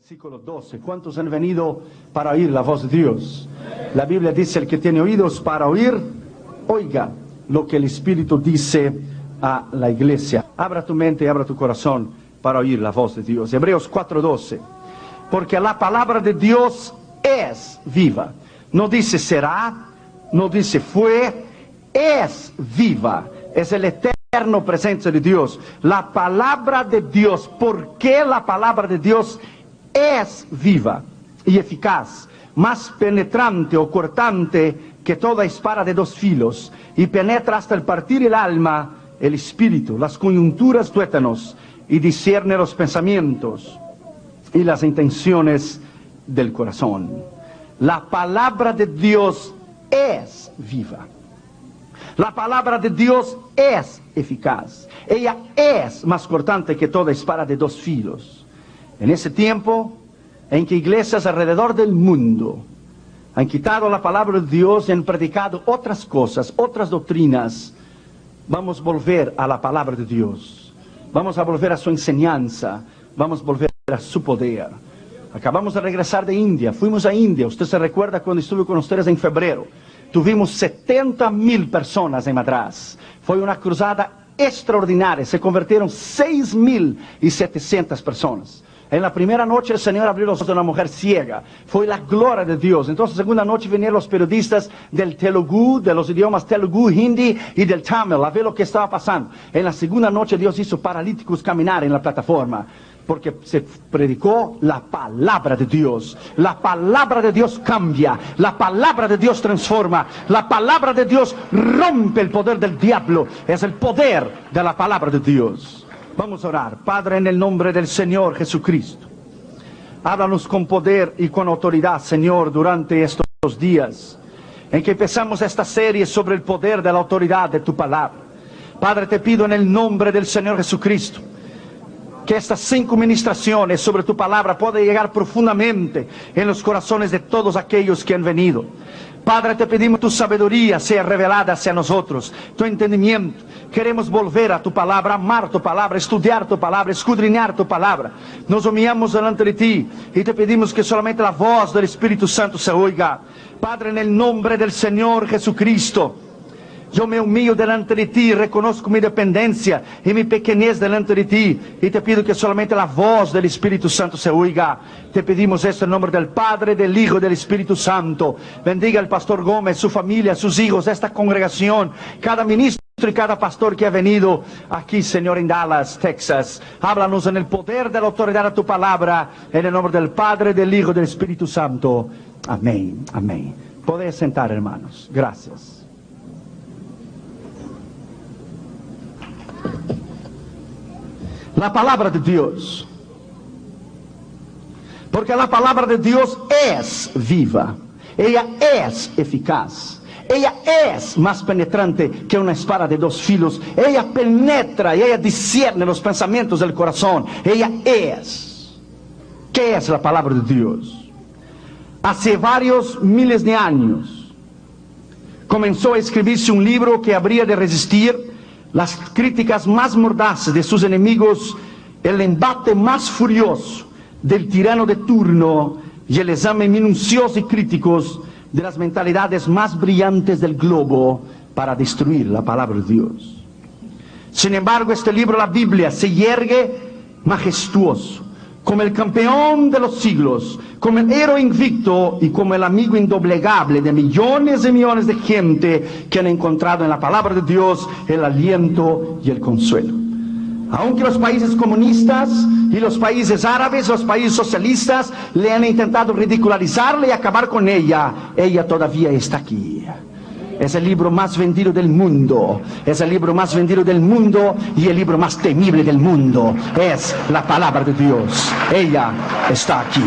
Versículo 12. ¿Cuántos han venido para oír la voz de Dios? La Biblia dice: el que tiene oídos para oír, oiga lo que el Espíritu dice a la iglesia. Abra tu mente y abra tu corazón para oír la voz de Dios. Hebreos 4:12. Porque la palabra de Dios es viva. No dice será, no dice fue, es viva. Es el eterno presencia de Dios. La palabra de Dios. ¿Por qué la palabra de Dios es viva y eficaz, más penetrante o cortante que toda espada de dos filos, y penetra hasta el partir el alma, el espíritu, las coyunturas, tuétanos, y discierne los pensamientos y las intenciones del corazón? La palabra de Dios es viva. La palabra de Dios es eficaz. Ella es más cortante que toda espada de dos filos. En ese tiempo en que iglesias alrededor del mundo han quitado la palabra de Dios y han predicado otras cosas, otras doctrinas, vamos a volver a la palabra de Dios. Vamos a volver a su enseñanza. Vamos a volver a su poder. Acabamos de regresar de India. Fuimos a India. Usted se recuerda cuando estuve con ustedes en febrero. Tuvimos 70,000 personas en Madras. Fue una cruzada extraordinaria. Se convirtieron 6,700 personas. En la primera noche el Señor abrió los ojos de una mujer ciega. Fue la gloria de Dios. Entonces, segunda noche vinieron los periodistas del Telugu, de los idiomas Telugu, Hindi y del Tamil, a ver lo que estaba pasando. En la segunda noche Dios hizo paralíticos caminar en la plataforma, porque se predicó la palabra de Dios. La palabra de Dios cambia. La palabra de Dios transforma. La palabra de Dios rompe el poder del diablo. Es el poder de la palabra de Dios. Vamos a orar. Padre, en el nombre del Señor Jesucristo, háblanos con poder y con autoridad, Señor, durante estos días en que empezamos esta serie sobre el poder de la autoridad de tu palabra. Padre, te pido en el nombre del Señor Jesucristo que estas 5 ministraciones sobre tu palabra puedan llegar profundamente en los corazones de todos aquellos que han venido. Padre, te pedimos tu sabiduría sea revelada hacia nosotros, tu entendimiento. Queremos volver a tu palabra, amar tu palabra, estudiar tu palabra, escudriñar tu palabra. Nos humillamos delante de ti y te pedimos que solamente la voz del Espíritu Santo se oiga. Padre, en el nombre del Señor Jesucristo, yo me humillo delante de ti, reconozco mi dependencia y mi pequeñez delante de ti, y te pido que solamente la voz del Espíritu Santo se oiga. Te pedimos esto en nombre del Padre, del Hijo y del Espíritu Santo. Bendiga al pastor Gómez, su familia, sus hijos, esta congregación, cada ministro y cada pastor que ha venido aquí, Señor, en Dallas, Texas. Háblanos en el poder de la autoridad de tu palabra, en el nombre del Padre, del Hijo y del Espíritu Santo. Amén, amén. Podéis sentar, hermanos. Gracias. La palabra de Dios. Porque la palabra de Dios es viva. Ella es eficaz. Ella es más penetrante que una espada de dos filos. Ella penetra y ella discierne los pensamientos del corazón. Ella es. ¿Qué es la palabra de Dios? Hace varios miles de años comenzó a escribirse un libro que habría de resistir las críticas más mordaces de sus enemigos, el embate más furioso del tirano de turno y el examen minucioso y críticos de las mentalidades más brillantes del globo para destruir la palabra de Dios. Sin embargo, este libro, la Biblia, se yergue majestuoso, como el campeón de los siglos, como el héroe invicto y como el amigo indoblegable de millones y millones de gente que han encontrado en la palabra de Dios el aliento y el consuelo. Aunque los países comunistas y los países árabes, los países socialistas le han intentado ridicularizarla y acabar con ella, ella todavía está aquí. Es el libro más vendido del mundo. Es el libro más vendido del mundo y el libro más temible del mundo. Es la palabra de Dios. Ella está aquí.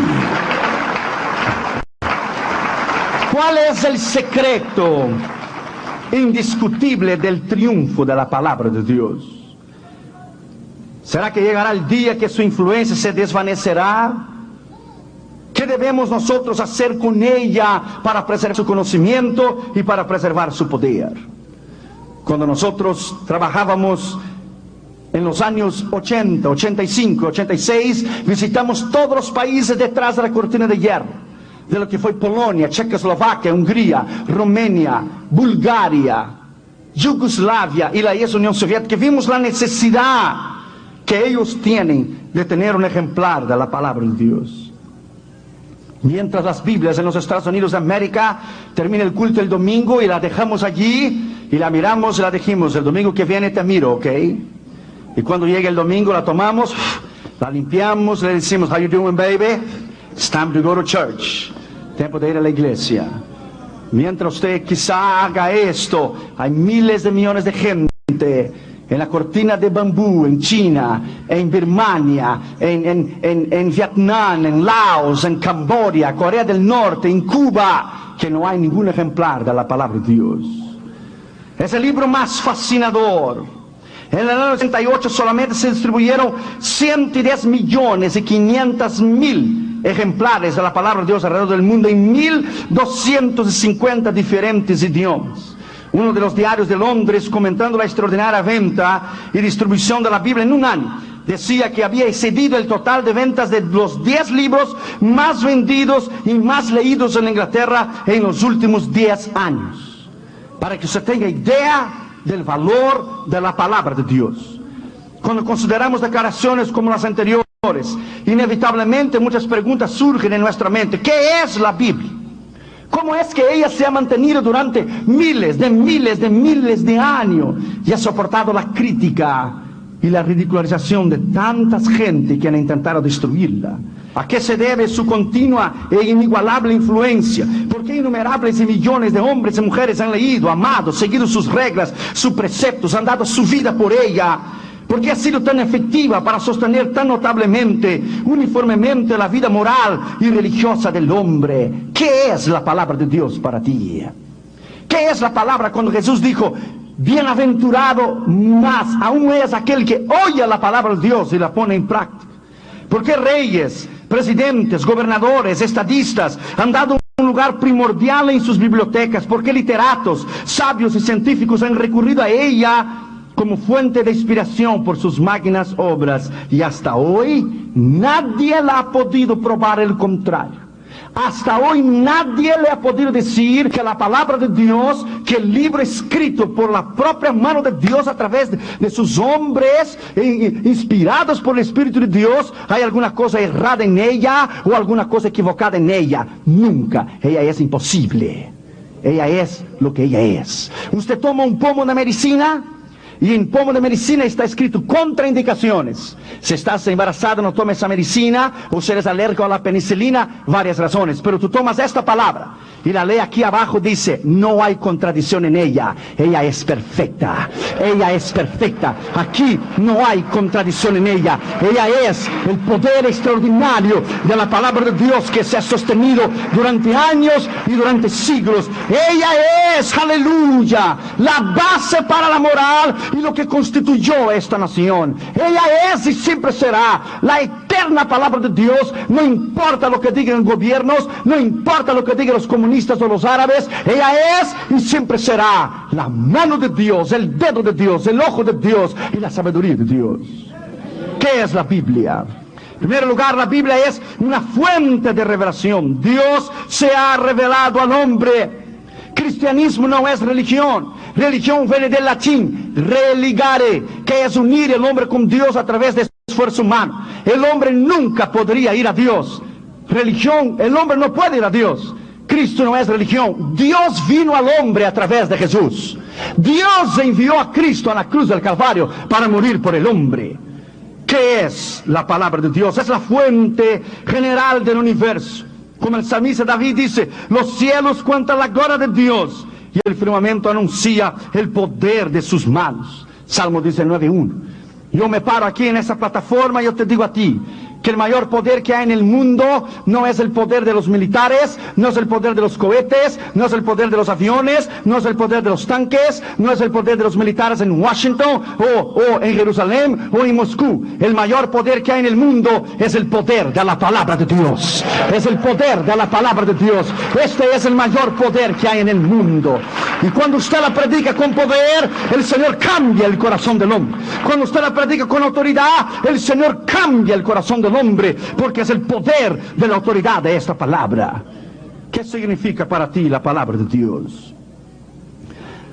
¿Cuál es el secreto indiscutible del triunfo de la palabra de Dios? ¿Será que llegará el día que su influencia se desvanecerá? ¿Qué debemos nosotros hacer con ella para preservar su conocimiento y para preservar su poder? Cuando nosotros trabajábamos En los años 80, 85, 86, visitamos todos los países detrás de la cortina de hierro, de lo que fue Polonia, Checoslovaquia, Hungría, Rumania, Bulgaria, Yugoslavia y la ex Unión Soviética. Vimos la necesidad que ellos tienen de tener un ejemplar de la palabra de Dios. Mientras las Biblias en los Estados Unidos de América termina el culto el domingo y la dejamos allí y la miramos y la dijimos: el domingo que viene te miro, ¿ok? Y cuando llega el domingo la tomamos, la limpiamos, le decimos: how you doing, baby? It's time to go to church. Tiempo de ir a la iglesia. Mientras usted quizá haga esto, hay miles de millones de gente en la cortina de bambú, en China, en Birmania, en Vietnam, en Laos, en Camboya, Corea del Norte, en Cuba, que no hay ningún ejemplar de la palabra de Dios. Es el libro más fascinador. En el año 88 solamente se distribuyeron 110 millones y 500 mil ejemplares de la palabra de Dios alrededor del mundo en 1250 diferentes idiomas. Uno de los diarios de Londres, comentando la extraordinaria venta y distribución de la Biblia en un año, decía que había excedido el total de ventas de los 10 libros más vendidos y más leídos en Inglaterra en los últimos 10 años. Para que usted tenga idea del valor de la palabra de Dios. Cuando consideramos declaraciones como las anteriores, inevitablemente muchas preguntas surgen en nuestra mente. ¿Qué es la Biblia? ¿Cómo es que ella se ha mantenido durante miles de años y ha soportado la crítica y la ridicularización de tantas gente que han intentado destruirla? ¿A qué se debe su continua e inigualable influencia? ¿Por qué innumerables y millones de hombres y mujeres han leído, amado, seguido sus reglas, sus preceptos, han dado su vida por ella? ¿Por qué ha sido tan efectiva para sostener tan notablemente, uniformemente la vida moral y religiosa del hombre? ¿Qué es la palabra de Dios para ti? ¿Qué es la palabra cuando Jesús dijo: bienaventurado más aún es aquel que oye la palabra de Dios y la pone en práctica? ¿Por qué reyes, presidentes, gobernadores, estadistas han dado un lugar primordial en sus bibliotecas? ¿Por qué literatos, sabios y científicos han recurrido a ella como fuente de inspiración por sus magnas obras? Y hasta hoy nadie la ha podido probar el contrario. Hasta hoy nadie le ha podido decir que la palabra de Dios, que el libro escrito por la propia mano de Dios a través de sus hombres inspirados por el Espíritu de Dios, hay alguna cosa errada en ella o alguna cosa equivocada en ella. Nunca. Ella es imposible. Ella es lo que ella es. Usted toma un pomo de medicina y en pomo de medicina está escrito contraindicaciones. Si estás embarazada, no tomes esa medicina, o si eres alérgico a la penicilina, varias razones. Pero tú tomas esta palabra y la ley aquí abajo dice: no hay contradicción en ella. Ella es perfecta. Ella es perfecta. Aquí no hay contradicción en ella. Ella es el poder extraordinario de la palabra de Dios que se ha sostenido durante años y durante siglos. Ella es, aleluya, la base para la moral y lo que constituyó esta nación. Ella es y siempre será la eterna palabra de Dios. No importa lo que digan los gobiernos, no importa lo que digan los comunistas o los árabes. Ella es y siempre será la mano de Dios, el dedo de Dios, el ojo de Dios y la sabiduría de Dios. ¿Qué es la Biblia? En primer lugar, la Biblia es una fuente de revelación. Dios se ha revelado al hombre. Cristianismo no es religión. Religión viene del latín religare, que es unir el hombre con Dios a través de esfuerzo humano. El hombre nunca podría ir a Dios. Religión, el hombre no puede ir a Dios. Cristo no es religión. Dios vino al hombre a través de Jesús. Dios envió a Cristo a la cruz del Calvario para morir por el hombre. ¿Qué es la palabra de Dios? Es la fuente general del universo. Como el salmista David dice: los cielos cuentan la gloria de Dios y el firmamento anuncia el poder de sus manos. Salmo 19:1. Yo me paro aquí en esa plataforma y yo te digo a ti que el mayor poder que hay en el mundo no es el poder de los militares, no es el poder de los cohetes, no es el poder de los aviones, no es el poder de los tanques, no es el poder de los militares en Washington o en Jerusalén o en Moscú. El mayor poder que hay en el mundo es el poder de la palabra de Dios. Es el poder de la palabra de Dios. Este es el mayor poder que hay en el mundo. Y cuando usted la predica con poder, el Señor cambia el corazón del hombre. Cuando usted la predica con autoridad, el Señor cambia el corazón del hombre, porque es el poder de la autoridad de esta palabra. ¿Qué significa para ti la palabra de Dios?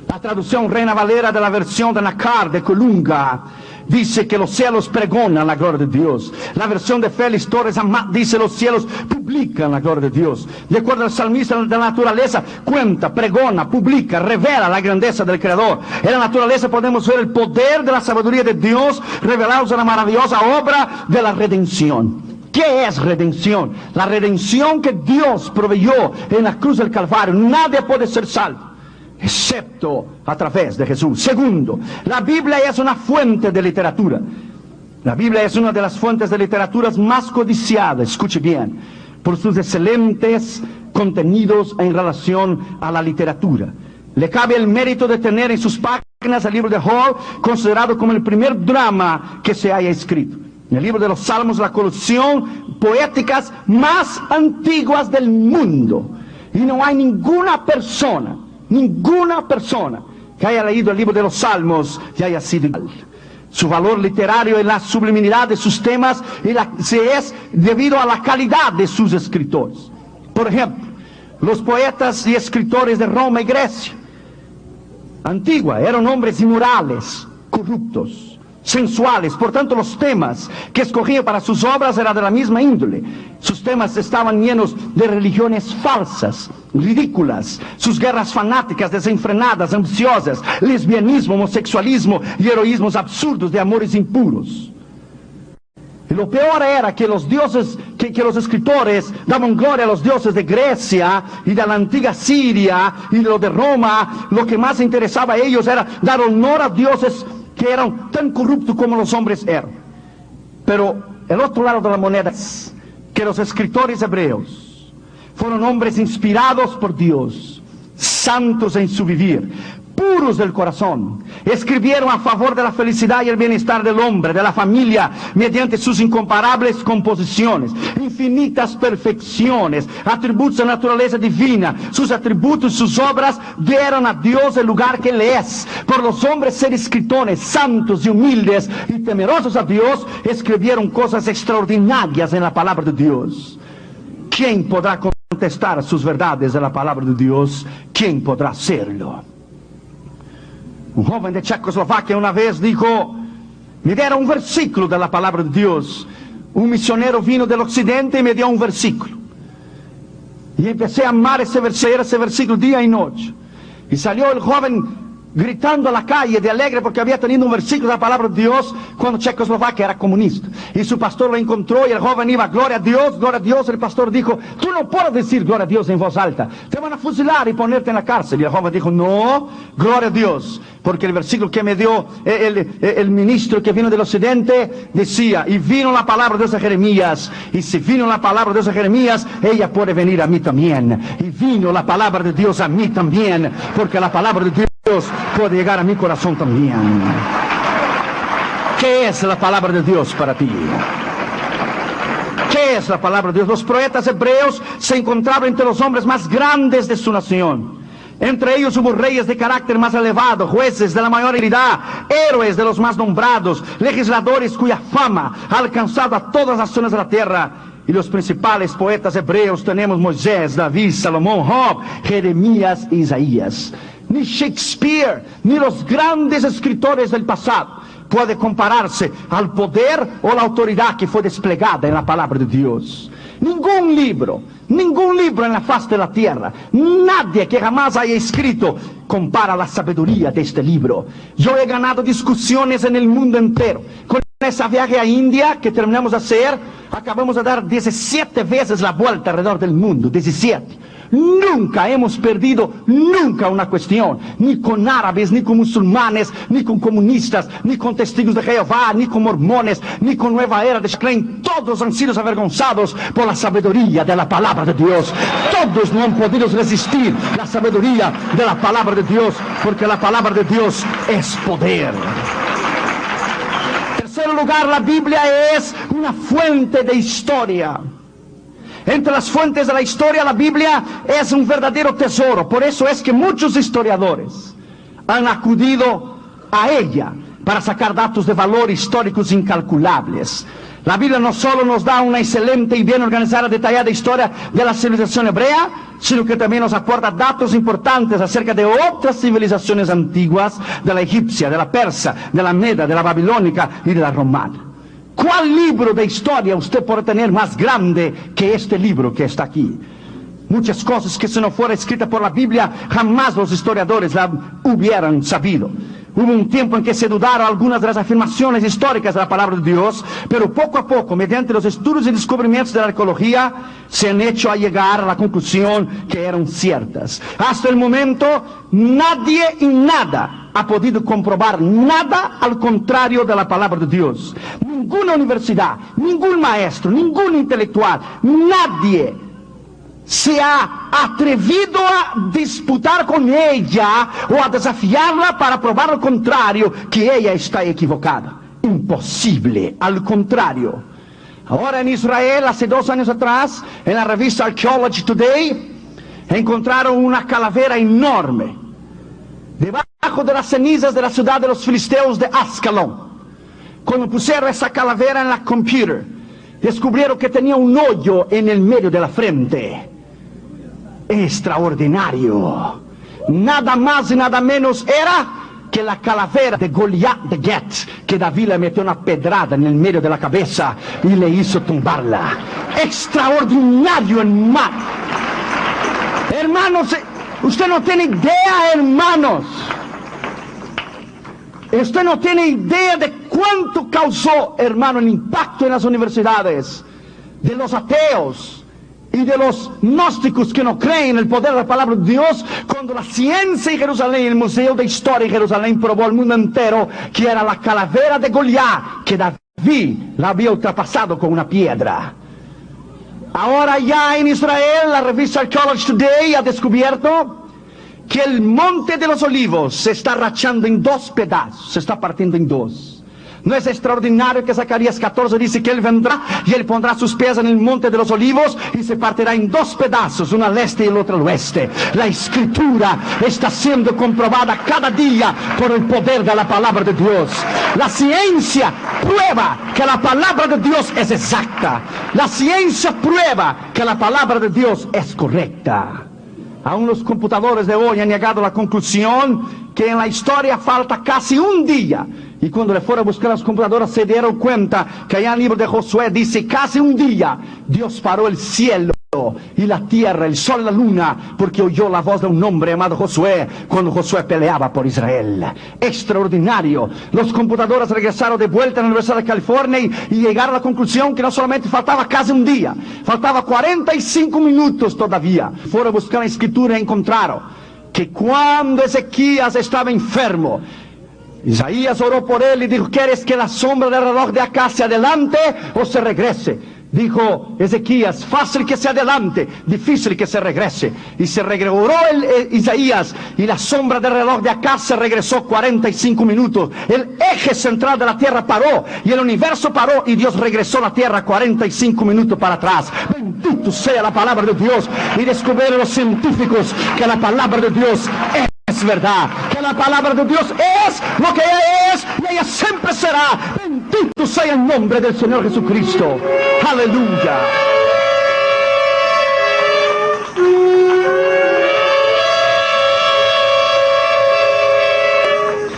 La traducción Reina Valera de la versión de Nacar de Colunga dice que los cielos pregonan la gloria de Dios. La versión de Félix Torres Amat dice los cielos publican la gloria de Dios. De acuerdo al salmista de la naturaleza, cuenta, pregona, publica, revela la grandeza del Creador. En la naturaleza podemos ver el poder de la sabiduría de Dios revelados en la maravillosa obra de la redención. ¿Qué es redención? La redención que Dios proveyó en la cruz del Calvario. Nadie puede ser salvo excepto a través de Jesús. Segundo, la Biblia es una fuente de literatura. La Biblia es una de las fuentes de literaturas más codiciadas, escuche bien, por sus excelentes contenidos en relación a la literatura. Le cabe el mérito de tener en sus páginas el libro de Job, considerado como el primer drama que se haya escrito. En el libro de los Salmos, la colección poéticas más antiguas del mundo. Y no hay ninguna persona que haya leído el libro de los Salmos y haya sido igual. Su valor literario y la subliminidad de sus temas es debido a la calidad de sus escritores. Por ejemplo, los poetas y escritores de Roma y Grecia antigua eran hombres inmorales, corruptos, sensuales. Por tanto, los temas que escogían para sus obras eran de la misma índole. Sus temas estaban llenos de religiones falsas, ridículas, sus guerras fanáticas, desenfrenadas, ambiciosas, lesbianismo, homosexualismo y heroísmos absurdos de amores impuros. Y lo peor era que los dioses, que los escritores daban gloria a los dioses de Grecia y de la antigua Siria y de lo de Roma. Lo que más interesaba a ellos era dar honor a dioses que eran tan corruptos como los hombres eran. Pero el otro lado de la moneda es que los escritores hebreos fueron hombres inspirados por Dios, santos en su vivir, puros del corazón. Escribieron a favor de la felicidad y el bienestar del hombre, de la familia, mediante sus incomparables composiciones, infinitas perfecciones, atributos de naturaleza divina. Sus atributos, sus obras dieron a Dios el lugar que le es. Por los hombres ser escritores santos y humildes y temerosos a Dios, escribieron cosas extraordinarias en la palabra de Dios. ¿Quién podrá contestar sus verdades de la palabra de Dios? ¿Quién podrá hacerlo? Un joven de Checoslovaquia una vez dijo: me dieron un versículo de la palabra de Dios. Un misionero vino del occidente y me dio un versículo. Y empecé a amar ese versículo día y noche. Y salió el joven gritando a la calle de alegre porque había tenido un versículo de la palabra de Dios cuando Checoslovaquia era comunista. Y su pastor lo encontró y el joven iba: gloria a Dios, gloria a Dios. El pastor dijo: tú no puedes decir gloria a Dios en voz alta, te van a fusilar y ponerte en la cárcel. Y el joven dijo: no, gloria a Dios, porque el versículo que me dio el ministro que vino del occidente decía: y vino la palabra de Dios a Jeremías, y si vino la palabra de Dios a Jeremías, ella puede venir a mí también. Y vino la palabra de Dios a mí también, porque la palabra de Dios puede llegar a mi corazón también. ¿Qué es la palabra de Dios para ti? ¿Qué es la palabra de Dios? Los poetas hebreos se encontraban entre los hombres más grandes de su nación. Entre ellos hubo reyes de carácter más elevado, jueces de la mayor habilidad, héroes de los más nombrados, legisladores cuya fama ha alcanzado a todas las zonas de la tierra. Y los principales poetas hebreos tenemos Moisés, David, Salomón, Job, Jeremías e Isaías. Ni Shakespeare, ni los grandes escritores del pasado puede compararse al poder o la autoridad que fue desplegada en la palabra de Dios. Ningún libro en la faz de la tierra, nadie que jamás haya escrito compara la sabiduría de este libro. Yo he ganado discusiones en el mundo entero. Con ese viaje a India que terminamos de hacer, acabamos de dar 17 veces la vuelta alrededor del mundo, 17. Nunca hemos perdido, nunca una cuestión, ni con árabes, ni con musulmanes, ni con comunistas, ni con testigos de Jehová, ni con mormones, ni con Nueva Era de Klein. Todos han sido avergonzados por la sabiduría de la palabra de Dios. Todos no han podido resistir la sabiduría de la palabra de Dios, porque la palabra de Dios es poder. En tercer lugar, la Biblia es una fuente de historia. Entre las fuentes de la historia, la Biblia es un verdadero tesoro. Por eso es que muchos historiadores han acudido a ella para sacar datos de valor históricos incalculables. La Biblia no solo nos da una excelente y bien organizada, detallada historia de la civilización hebrea, sino que también nos aporta datos importantes acerca de otras civilizaciones antiguas, de la egipcia, de la persa, de la meda, de la babilónica y de la romana. ¿Cuál libro de historia usted puede tener más grande que este libro que está aquí? Muchas cosas que si no fuera escrita por la Biblia, jamás los historiadores la hubieran sabido. Hubo un tiempo en que se dudaron algunas de las afirmaciones históricas de la palabra de Dios, pero poco a poco, mediante los estudios y descubrimientos de la arqueología, se han hecho a llegar a la conclusión que eran ciertas. Hasta el momento, nadie y nada ha podido comprobar nada al contrario de la palabra de Dios. Ninguna universidad, ningún maestro, ningún intelectual, nadie se ha atrevido a disputar con ella o a desafiarla para probar al contrario, que ella está equivocada. Imposible, al contrario. Ahora en Israel, hace 2 años atrás, en la revista Archaeology Today, encontraron una calavera enorme debajo de las cenizas de la ciudad de los filisteos de Ascalón. Cuando pusieron esa calavera en la computer, descubrieron que tenía un hoyo en el medio de la frente. Extraordinario. Nada más y nada menos era que la calavera de Goliat de Gat, que David le metió una pedrada en el medio de la cabeza y le hizo tumbarla. Extraordinario, hermano. Hermanos, usted no tiene idea, hermanos. Usted no tiene idea de cuánto causó, hermano, el impacto en las universidades de los ateos y de los gnósticos que no creen en el poder de la palabra de Dios, cuando la ciencia en Jerusalén, el Museo de Historia en Jerusalén, probó al mundo entero que era la calavera de Goliat, que David la había ultrapasado con una piedra. Ahora ya en Israel, la revista Archaeology Today ha descubierto que el monte de los olivos se está rachando en 2 pedazos, se está partiendo en 2. ¿No es extraordinario que Zacarías 14 dice que Él vendrá y Él pondrá sus pies en el monte de los olivos y se partirá en 2 pedazos, uno al este y el otro al oeste? La escritura está siendo comprobada cada día por el poder de la palabra de Dios. La ciencia prueba que la palabra de Dios es exacta. La ciencia prueba que la palabra de Dios es correcta. Aún los computadores de hoy han llegado a la conclusión que en la historia falta casi un día. Y cuando le fueron a buscar las computadoras se dieron cuenta que allá en el libro de Josué dice casi un día Dios paró el cielo y la tierra, el sol y la luna, porque oyó la voz de un hombre llamado Josué cuando Josué peleaba por Israel. Extraordinario. Los computadores regresaron de vuelta a la Universidad de California y llegaron a la conclusión que no solamente faltaba casi un día, faltaba 45 minutos todavía. Fueron a buscar la escritura y encontraron que cuando Ezequías estaba enfermo, Isaías oró por él y dijo: ¿quieres que la sombra del reloj de acá se adelante o se regrese? Dijo Ezequías: fácil que se adelante, difícil que se regrese. Y se regresó Isaías y la sombra del reloj de acá se regresó 45 minutos. El eje central de la tierra paró y el universo paró y Dios regresó a la tierra 45 minutos para atrás. Bendito sea la palabra de Dios. Y descubrieron los científicos que la palabra de Dios es verdad, que la palabra de Dios es lo que ella es y ella siempre será. Bendito sea el nombre del Señor Jesucristo. Aleluya.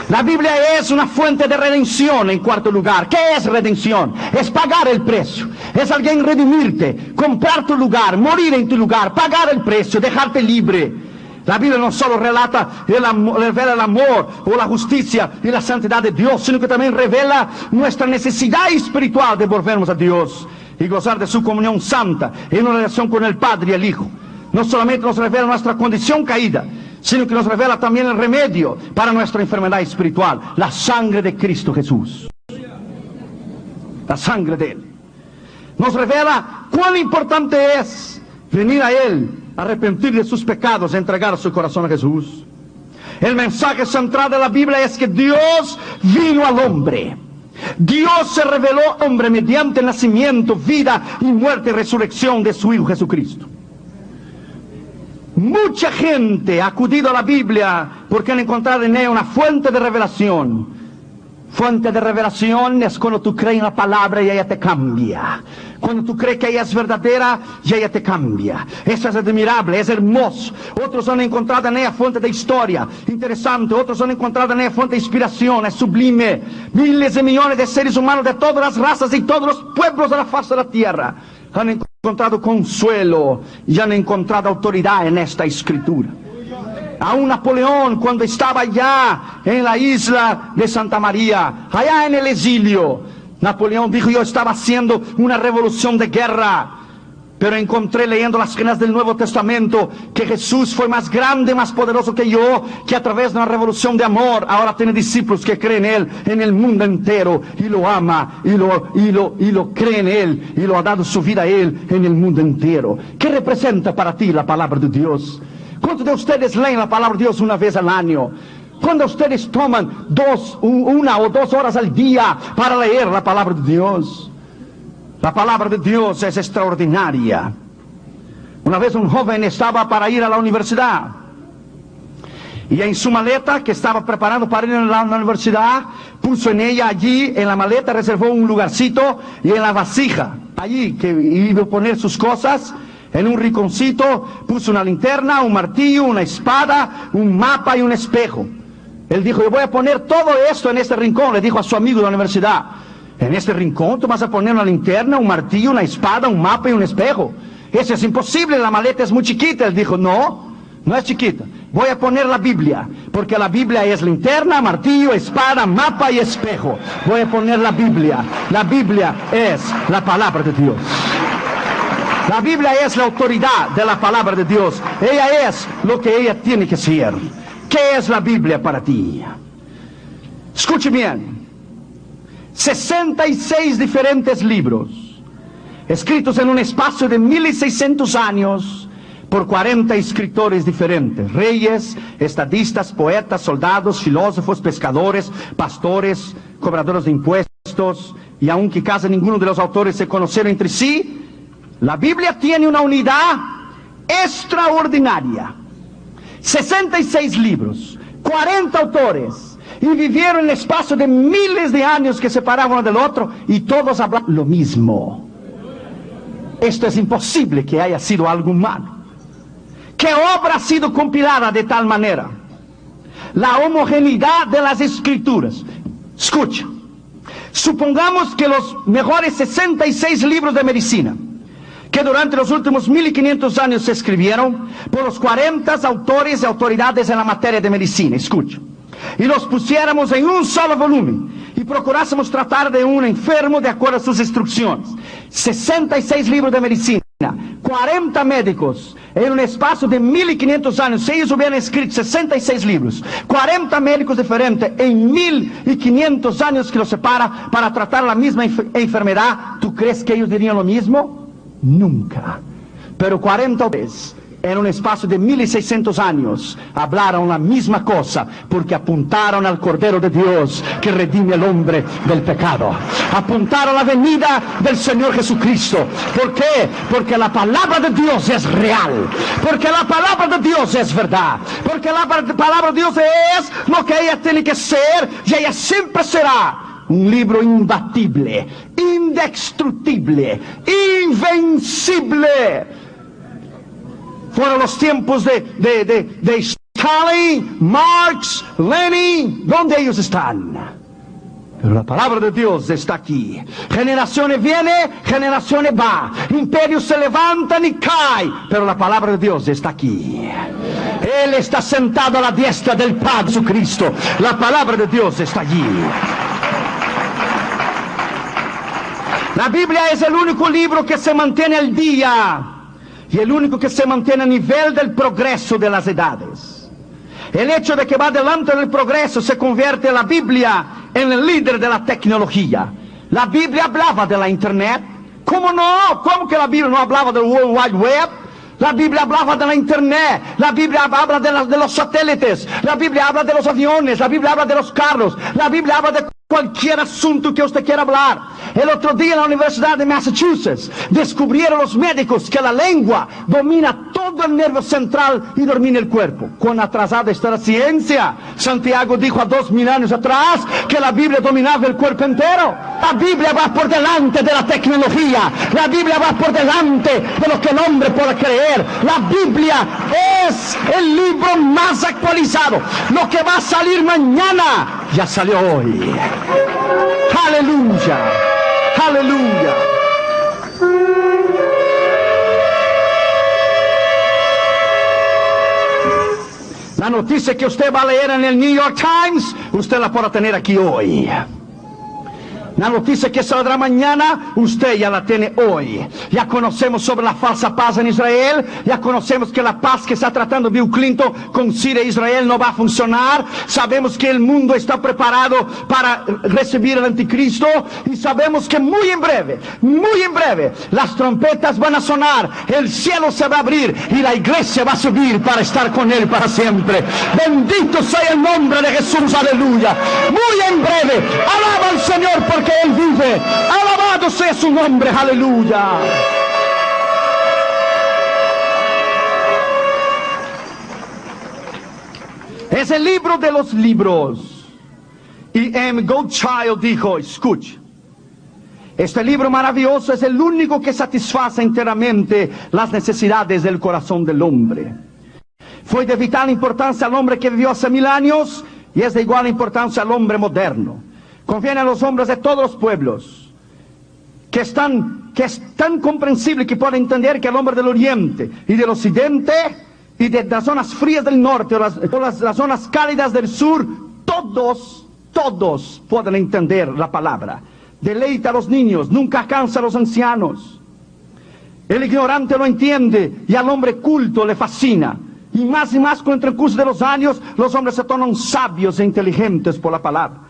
La Biblia es una fuente de redención. En cuarto lugar, ¿qué es redención? Es pagar el precio. Es alguien redimirte, comprar tu lugar, morir en tu lugar, pagar el precio, dejarte libre. La Biblia no solo revela el amor o la justicia y la santidad de Dios, sino que también revela nuestra necesidad espiritual de volvernos a Dios y gozar de su comunión santa en una relación con el Padre y el Hijo. No solamente nos revela nuestra condición caída, sino que nos revela también el remedio para nuestra enfermedad espiritual: la sangre de Cristo Jesús. La sangre de Él nos revela cuán importante es venir a Él, arrepentir de sus pecados, entregar su corazón a Jesús. El mensaje central de la Biblia es que Dios vino al hombre. Dios se reveló hombre mediante el nacimiento, vida y muerte y resurrección de su Hijo Jesucristo. Mucha gente ha acudido a la Biblia porque han encontrado en ella una fuente de revelación. Fuente de revelación es cuando tú crees en la palabra y ella te cambia. Cuando tú crees que ella es verdadera y ella te cambia. Eso es admirable, es hermoso. Otros han encontrado en ella fuente de historia interesante. Otros han encontrado en ella fuente de inspiración, es sublime. Miles de millones de seres humanos de todas las razas y todos los pueblos de la faz de la tierra han encontrado consuelo y han encontrado autoridad en esta escritura. Aún Napoleón, cuando estaba allá en la isla de Santa María, allá en el exilio, Napoleón dijo: yo estaba haciendo una revolución de guerra, pero encontré leyendo las páginas del Nuevo Testamento que Jesús fue más grande, más poderoso que yo, que a través de una revolución de amor ahora tiene discípulos que creen en Él en el mundo entero, y lo ama, y lo cree en Él, y lo ha dado su vida a Él en el mundo entero. ¿Qué representa para ti la palabra de Dios? ¿Cuántos de ustedes leen la palabra de Dios una vez al año? ¿Cuándo ustedes toman 1 o 2 horas al día para leer la palabra de Dios? La palabra de Dios es extraordinaria. Una vez un joven estaba para ir a la universidad, y en su maleta, que estaba preparando para ir a la universidad, puso en ella, allí en la maleta reservó un lugarcito, y en la vasija allí que iba a poner sus cosas, en un rinconcito puso una linterna, un martillo, una espada, un mapa y un espejo. Él dijo: yo voy a poner todo esto en este rincón. Le dijo a su amigo de la universidad: en este rincón tú vas a poner una linterna, un martillo, una espada, un mapa y un espejo. Eso es imposible, la maleta es muy chiquita. Él dijo: no es chiquita. Voy a poner la Biblia, porque la Biblia es linterna, martillo, espada, mapa y espejo. Voy a poner la Biblia. La Biblia es la palabra de Dios. La Biblia es la autoridad de la palabra de Dios. Ella es lo que ella tiene que ser. ¿Qué es la Biblia para ti? Escuche bien. 66 diferentes libros, escritos en un espacio de 1600 años, por 40 escritores diferentes. Reyes, estadistas, poetas, soldados, filósofos, pescadores, pastores, cobradores de impuestos. Y aunque casi ninguno de los autores se conocieron entre sí, la Biblia tiene una unidad extraordinaria. 66 libros, 40 autores, y vivieron en el espacio de miles de años que separaban uno del otro, y todos hablaban lo mismo. Esto es imposible que haya sido algo humano. ¿Qué obra ha sido compilada de tal manera? La homogeneidad de las escrituras. Escucha, supongamos que los mejores 66 libros de medicina, que durante los últimos 1500 años se escribieron por los 40 autores y autoridades en la materia de medicina, escucha, y los pusiéramos en un solo volumen, y procurásemos tratar de un enfermo de acuerdo a sus instrucciones. 66 libros de medicina, 40 médicos, en un espacio de 1500 años, si ellos hubieran escrito 66 libros, 40 médicos diferentes en 1500 años que los separa para tratar la misma enfermedad, ¿tú crees que ellos dirían lo mismo? Nunca. Pero 40 veces en un espacio de 1600 años hablaron la misma cosa, porque apuntaron al Cordero de Dios que redime al hombre del pecado. Apuntaron a la venida del Señor Jesucristo. ¿Por qué? Porque la palabra de Dios es real, porque la palabra de Dios es verdad, porque la palabra de Dios es lo que ella tiene que ser, y ella siempre será un libro imbatible, indestructible, invencible. Fueron los tiempos de Stalin, Marx, Lenin. ¿Dónde ellos están? Pero la palabra de Dios está aquí. Generaciones vienen, generaciones van. Imperios se levantan y caen, pero la palabra de Dios está aquí. Él está sentado a la diestra del Padre Jesucristo. La palabra de Dios está allí. La Biblia es el único libro que se mantiene al día, y el único que se mantiene a nivel del progreso de las edades. El hecho de que va adelante del progreso se convierte la Biblia en el líder de la tecnología. La Biblia hablaba de la internet. ¿Cómo no? ¿Cómo que la Biblia no hablaba del World Wide Web? La Biblia hablaba de la internet. La Biblia habla de los satélites. La Biblia habla de los aviones. La Biblia habla de los carros. La Biblia habla de cualquier asunto que usted quiera hablar. El otro día en la Universidad de Massachusetts descubrieron los médicos que la lengua domina todo el nervio central y domina el cuerpo. Cuán atrasada está la ciencia. Santiago dijo a 2000 años atrás que la Biblia dominaba el cuerpo entero. La Biblia va por delante de la tecnología. La Biblia va por delante de lo que el hombre pueda creer. La Biblia es el libro más actualizado. Lo que va a salir mañana ya salió hoy. Aleluya, aleluya. La noticia que usted va a leer en el New York Times, usted la podrá tener aquí hoy. La noticia que saldrá mañana, usted ya la tiene hoy. Ya conocemos sobre la falsa paz en Israel. Ya conocemos que la paz que está tratando Bill Clinton con Siria e Israel no va a funcionar. Sabemos que el mundo está preparado para recibir el anticristo. Y sabemos que muy en breve, las trompetas van a sonar. El cielo se va a abrir y la iglesia va a subir para estar con él para siempre. Bendito sea el nombre de Jesús, aleluya. Muy en breve, alaba al Señor porque Él vive. Alabado sea su nombre, aleluya. Es el libro de los libros. Y M. Goldchild dijo, escuche, este libro maravilloso es el único que satisface enteramente las necesidades del corazón del hombre. Fue de vital importancia al hombre que vivió hace 1000 años y es de igual importancia al hombre moderno. Conviene a los hombres de todos los pueblos, que es tan comprensible que pueden entender que el hombre del oriente y del occidente y de las zonas frías del norte o las zonas cálidas del sur, todos pueden entender la palabra. Deleita a los niños, nunca cansa a los ancianos. El ignorante lo entiende y al hombre culto le fascina. Y más con el transcurso de los años, los hombres se tornan sabios e inteligentes por la palabra.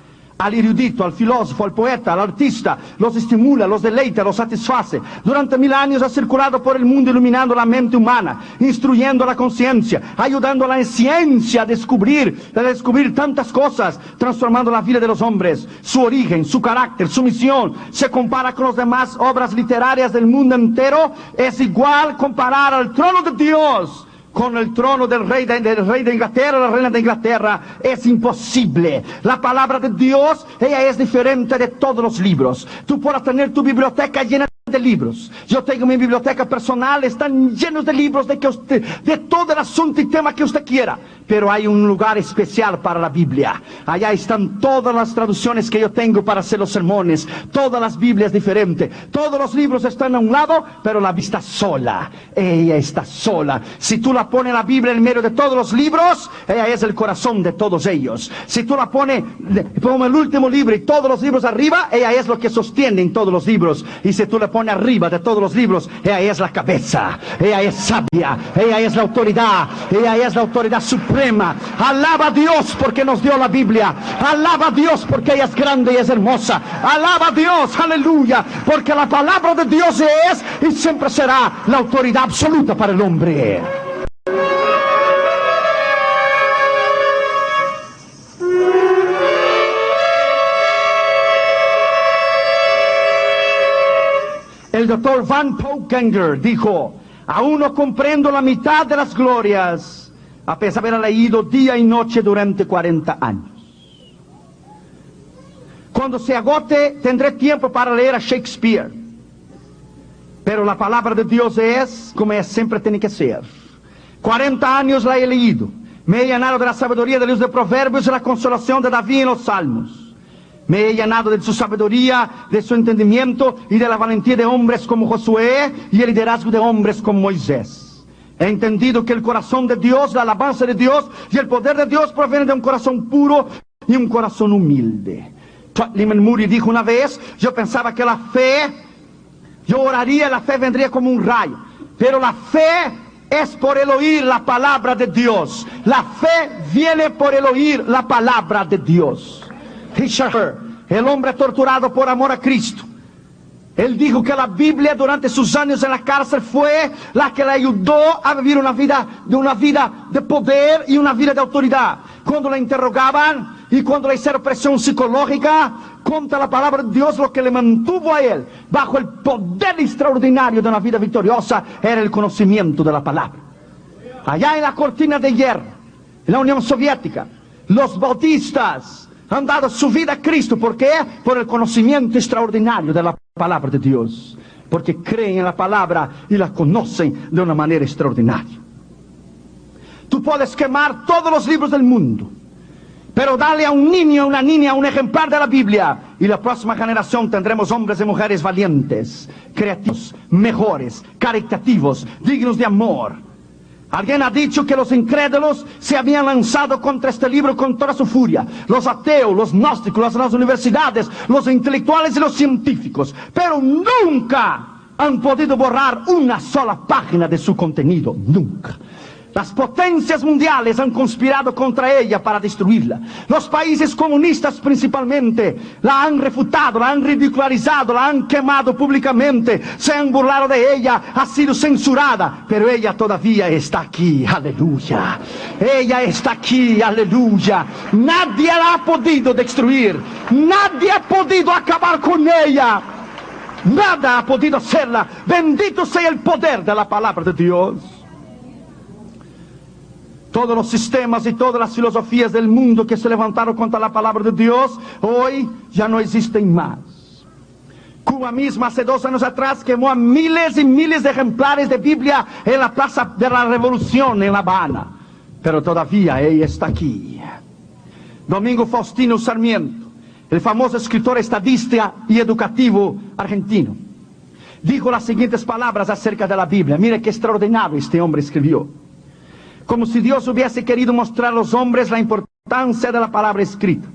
Al erudito, al filósofo, al poeta, al artista, los estimula, los deleita, los satisface. Durante 1000 años ha circulado por el mundo iluminando la mente humana, instruyendo la conciencia, ayudando a la ciencia a descubrir tantas cosas, transformando la vida de los hombres, su origen, su carácter, su misión. Se compara con las demás obras literarias del mundo entero. Es igual comparar al trono de Dios con el trono del rey de Inglaterra, la reina de Inglaterra. Es imposible. La palabra de Dios, ella es diferente de todos los libros. Tú puedes tener tu biblioteca llena de libros. Yo tengo mi biblioteca personal, están llenos de libros de todo el asunto y tema que usted quiera. Pero hay un lugar especial para la Biblia. Allá están todas las traducciones que yo tengo para hacer los sermones. Todas las Biblias diferentes. Todos los libros están a un lado, pero la Biblia está sola. Ella está sola. Si tú la pones la Biblia en medio de todos los libros, ella es el corazón de todos ellos. Si tú la pones como el último libro y todos los libros arriba, ella es lo que sostiene en todos los libros. Y si tú la pones arriba de todos los libros, ella es la cabeza, ella es sabia, ella es la autoridad suprema. Alaba a Dios porque nos dio la Biblia. Alaba a Dios porque ella es grande y es hermosa. Alaba a Dios, aleluya, porque la palabra de Dios es y siempre será la autoridad absoluta para el hombre. El doctor Van Poukenger dijo, aún no comprendo la mitad de las glorias, a pesar de haber leído día y noche durante 40 años. Cuando se agote, tendré tiempo para leer a Shakespeare. Pero la palabra de Dios es como siempre tiene que ser. 40 años la he leído. Me he llenado de la sabiduría de los de Proverbios y la consolación de David en los Salmos. Me he llenado de su sabiduría, de su entendimiento y de la valentía de hombres como Josué y el liderazgo de hombres como Moisés. He entendido que el corazón de Dios, la alabanza de Dios y el poder de Dios provienen de un corazón puro y un corazón humilde. Lyman Moody dijo una vez, yo pensaba que la fe, yo oraría y la fe vendría como un rayo. Pero la fe es por el oír la palabra de Dios. La fe viene por el oír la palabra de Dios. Richard, el hombre torturado por amor a Cristo, él dijo que la Biblia durante sus años en la cárcel fue la que le ayudó a vivir una vida de poder y una vida de autoridad. Cuando le interrogaban, y cuando le hicieron presión psicológica contra la palabra de Dios, lo que le mantuvo a él bajo el poder extraordinario de una vida victoriosa era el conocimiento de la palabra. Allá en la cortina de hierro, en la Unión Soviética, los bautistas han dado su vida a Cristo. ¿Por qué? Por el conocimiento extraordinario de la palabra de Dios. Porque creen en la palabra y la conocen de una manera extraordinaria. Tú puedes quemar todos los libros del mundo, pero dale a un niño, a una niña, un ejemplar de la Biblia, y la próxima generación tendremos hombres y mujeres valientes, creativos, mejores, caritativos, dignos de amor. Alguien ha dicho que los incrédulos se habían lanzado contra este libro con toda su furia. Los ateos, los gnósticos, las universidades, los intelectuales y los científicos. Pero nunca han podido borrar una sola página de su contenido. Nunca. Las potencias mundiales han conspirado contra ella para destruirla. Los países comunistas principalmente la han refutado, la han ridicularizado, la han quemado públicamente, se han burlado de ella, ha sido censurada, pero ella todavía está aquí, aleluya. Ella está aquí, aleluya. Nadie la ha podido destruir, nadie ha podido acabar con ella, nada ha podido hacerla. Bendito sea el poder de la palabra de Dios. Todos los sistemas y todas las filosofías del mundo que se levantaron contra la palabra de Dios, hoy ya no existen más. Cuba misma hace 2 años atrás quemó a miles y miles de ejemplares de Biblia en la Plaza de la Revolución en La Habana. Pero todavía ella está aquí. Domingo Faustino Sarmiento, el famoso escritor estadista y educativo argentino, dijo las siguientes palabras acerca de la Biblia. Mire qué extraordinario este hombre escribió. Como si Dios hubiese querido mostrar a los hombres la importancia de la palabra escrita.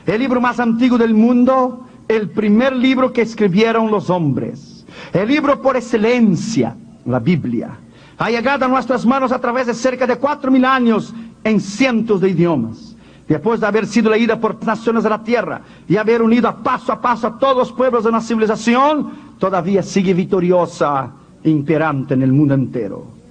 El libro más antiguo del mundo, el primer libro que escribieron los hombres. El libro por excelencia, la Biblia. Ha llegado a nuestras manos a través de cerca de 4.000 años en cientos de idiomas. Después de haber sido leída por naciones de la tierra y haber unido a paso a todos los pueblos de una civilización, todavía sigue victoriosa e imperante en el mundo entero.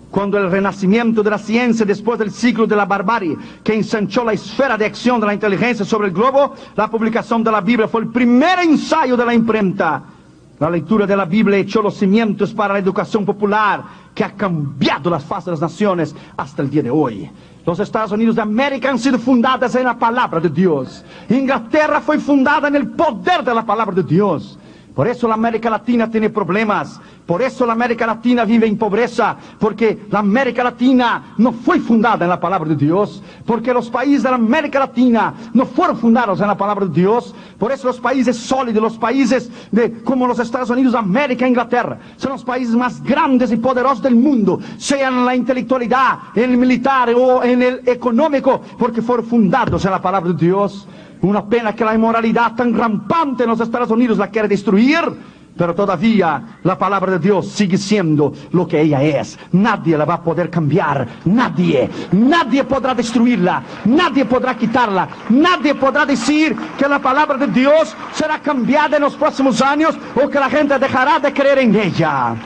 Cuando el renacimiento de la ciencia, después del siglo de la barbarie, que ensanchó la esfera de acción de la inteligencia sobre el globo, la publicación de la Biblia fue el primer ensayo de la imprenta. La lectura de la Biblia echó los cimientos para la educación popular, que ha cambiado las fases de las naciones hasta el día de hoy. Los Estados Unidos de América han sido fundadas en la palabra de Dios. Inglaterra fue fundada en el poder de la palabra de Dios. Por eso la América Latina tiene problemas. Por eso la América Latina vive en pobreza. Porque la América Latina no fue fundada en la palabra de Dios. Porque los países de la América Latina no fueron fundados en la palabra de Dios. Por eso los países sólidos, los países como los Estados Unidos de América e Inglaterra, son los países más grandes y poderosos del mundo. Sea en la intelectualidad, en el militar o en el económico. Porque fueron fundados en la palabra de Dios. Una pena que la inmoralidad tan rampante en los Estados Unidos la quiere destruir, pero todavía la palabra de Dios sigue siendo lo que ella es. Nadie la va a poder cambiar, nadie podrá destruirla, nadie podrá quitarla, nadie podrá decir que la palabra de Dios será cambiada en los próximos años o que la gente dejará de creer en ella.